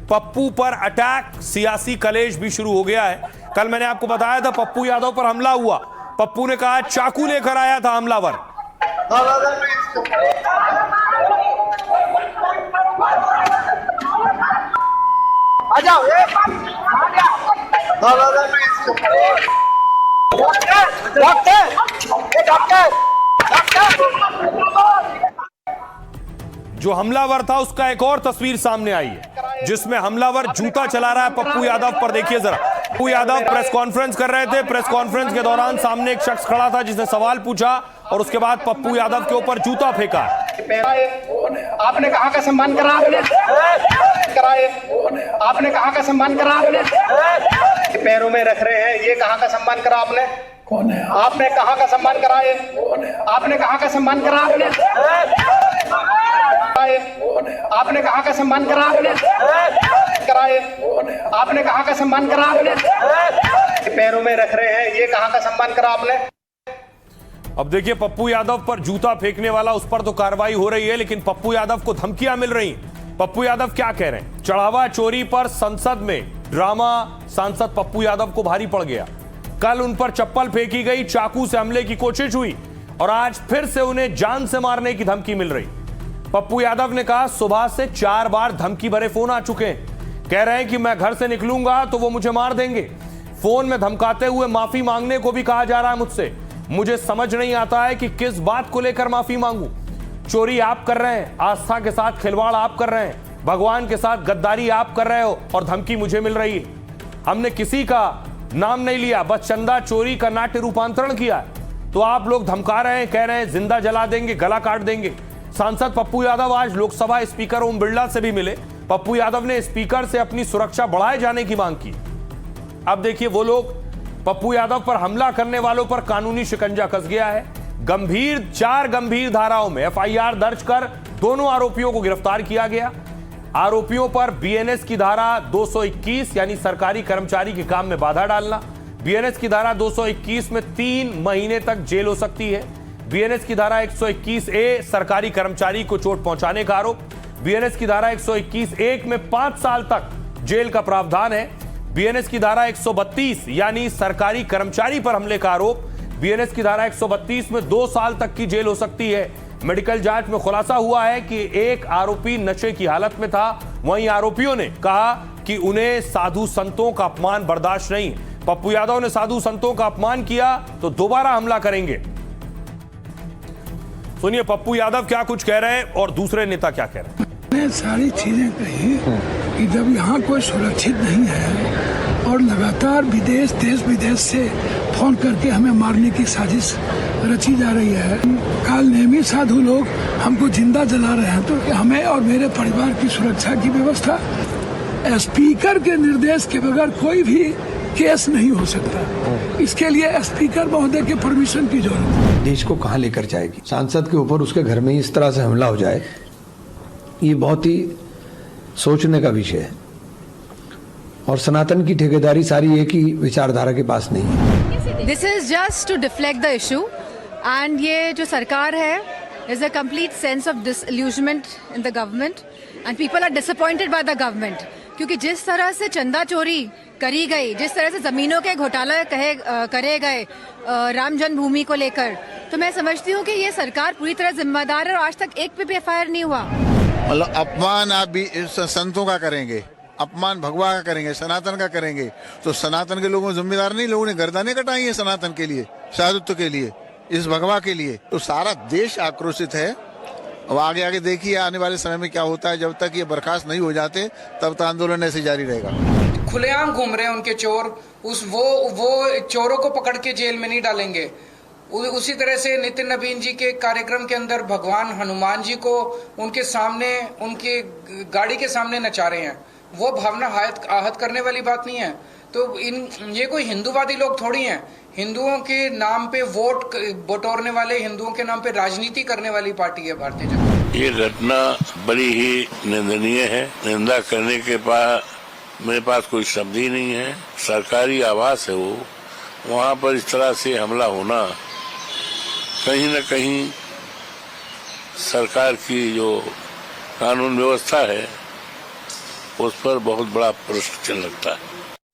पप्पू पर अटैक, सियासी कलेश भी शुरू हो गया है। कल मैंने आपको बताया था पप्पू यादव पर हमला हुआ। पप्पू ने कहा चाकू लेकर आया था हमलावर। आ जाओ, जो हमलावर था उसका एक और तस्वीर सामने आई है जिसमें हमलावर जूता चला रहा है पप्पू यादव पर। देखिए जरा, पप्पू यादव प्रेस कॉन्फ्रेंस कर रहे थे। प्रेस कॉन्फ्रेंस के दौरान सामने एक शख्स खड़ा था जिसने सवाल पूछा और उसके बाद पप्पू यादव के ऊपर जूता फेंका। आपने कहाँ का सम्मान करा? आपने कहाँ का सम्मान करा? आपने पैरों में रख रहे हैं, ये कहाँ का सम्मान करा आपने? कौन है? आपने कहाँ का सम्मान करा? आपने कहाँ का सम्मान करा? आपने कहाँ का सम्मान करा? आपने कहाँ का सम्मान करा? पैरों में रख रहे हैं, ये कहाँ का सम्मान करा आपने? अब देखिए पप्पू यादव पर जूता फेंकने वाला, उस पर तो कार्रवाई हो रही है, लेकिन पप्पू यादव को धमकियां मिल रही। पप्पू यादव क्या कह रहे हैं? चढ़ावा चोरी पर संसद में ड्रामा, सांसद पप्पू यादव को भारी पड़ गया। कल उन पर चप्पल फेंकी गई, चाकू से हमले की कोशिश हुई और आज फिर से उन्हें जान से मारने की धमकी मिल रही। पप्पू यादव ने कहा सुबह से 4 बार धमकी भरे फोन आ चुके हैं। कह रहे हैं कि मैं घर से निकलूंगा तो वो मुझे मार देंगे। फोन में धमकाते हुए माफी मांगने को भी कहा जा रहा है मुझसे। मुझे समझ नहीं आता है कि किस बात को लेकर माफी मांगूं। चोरी आप कर रहे हैं, आस्था के साथ खिलवाड़ आप कर रहे हैं, भगवान के साथ गद्दारी आप कर रहे हो और धमकी मुझे मिल रही है। हमने किसी का नाम नहीं लिया, बस चंदा चोरी का नाट्य रूपांतरण किया है। तो आप लोग धमका रहे हैं, कह रहे हैं जिंदा जला देंगे, गला काट देंगे। सांसद पप्पू यादव आज लोकसभा स्पीकर ओम बिरला से भी मिले। पप्पू यादव ने स्पीकर से अपनी सुरक्षा बढ़ाए जाने की मांग की। अब देखिए वो लोग, पप्पू यादव पर हमला करने वालों पर कानूनी शिकंजा कस गया है। 4 गंभीर धाराओं में एफआईआर दर्ज कर दोनों आरोपियों को गिरफ्तार किया गया। आरोपियों पर बीएनएस की धारा 221 यानी सरकारी कर्मचारी के काम में बाधा डालना, बीएनएस की धारा 221 में 3 महीने तक जेल हो सकती है। बीएनएस की धारा 121A सरकारी कर्मचारी को चोट पहुंचाने का आरोप, बीएनएस की धारा 121(1) में 5 साल तक जेल का प्रावधान है। बीएनएस की धारा 132 यानी सरकारी कर्मचारी पर हमले का आरोप, बीएनएस की धारा 132 में 2 साल तक की जेल हो सकती है। मेडिकल जांच में खुलासा हुआ है कि एक आरोपी नशे की हालत में था। वहीं आरोपियों ने कहा कि उन्हें साधु संतों का अपमान बर्दाश्त नहीं। पप्पू यादव ने साधु संतों का अपमान किया तो दोबारा हमला करेंगे। सुनिए पप्पू यादव क्या कुछ कह रहे हैं और दूसरे नेता क्या कह रहे हैं। सारी चीजें कही कि जब यहाँ कोई सुरक्षित नहीं है और लगातार देश विदेश से फोन करके हमें मारने की साजिश रची जा रही है। काल नेमी साधु लोग हमको जिंदा जला रहे हैं, तो हमें और मेरे परिवार की सुरक्षा की व्यवस्था स्पीकर के निर्देश के बगैर कोई भी केस नहीं हो सकता। इसके लिए स्पीकर महोदय के परमिशन की जरूरत है। देश को कहाँ लेकर जाएगी? सांसद के ऊपर उसके घर में ही इस तरह से हमला हो जाए, ये बहुत ही सोचने का विषय है। और सनातन की ठेकेदारी सारी एक ही विचारधारा के पास नहीं है। This is just to deflect the issue and ये जो सरकार है is a complete sense of disillusionment in the government and people are disappointed by the government. क्योंकि जिस तरह से चंदा चोरी करी गई, जिस तरह से जमीनों के घोटाला करे गए राम जन्मभूमि को लेकर, तो मैं समझती हूँ कि ये सरकार पूरी तरह जिम्मेदार है और आज तक एक पे भी एफआईआर नहीं हुआ। मतलब अपमान आप भी संतों का करेंगे, अपमान भगवा का करेंगे, सनातन का करेंगे, तो सनातन के लोगों जिम्मेदार नहीं? लोगों ने गर्दनें कटाई है सनातन के लिए, साधुत्व के लिए, इस भगवा के लिए। तो सारा देश आक्रोशित है। अब आगे देखिए आने वाले समय में क्या होता है। जब तक ये बर्खास्त नहीं हो जाते तब तक आंदोलन ऐसे जारी रहेगा। खुलेआम घूम रहे हैं उनके चोर, वो चोरों को पकड़ के जेल में नहीं डालेंगे। उसी तरह से नितिन नवीन जी के कार्यक्रम के अंदर भगवान हनुमान जी को उनके सामने, उनके गाड़ी के सामने नचा रहे हैं। वो भावना आहत करने वाली बात नहीं है। तो ये कोई हिंदूवादी लोग थोड़ी हैं। हिंदुओं के नाम पे वोट बटोरने वाले, हिंदुओं के नाम पे राजनीति करने वाली पार्टी है भारतीय जनता। ये घटना बड़ी ही निंदनीय है। निंदा करने के मेरे पास कोई शब्द ही नहीं है। सरकारी आवास है वो, वहाँ पर इस तरह से हमला होना कहीं न कहीं सरकार की जो कानून व्यवस्था है उस पर बहुत बड़ा प्रश्न चिन्ह लगता है।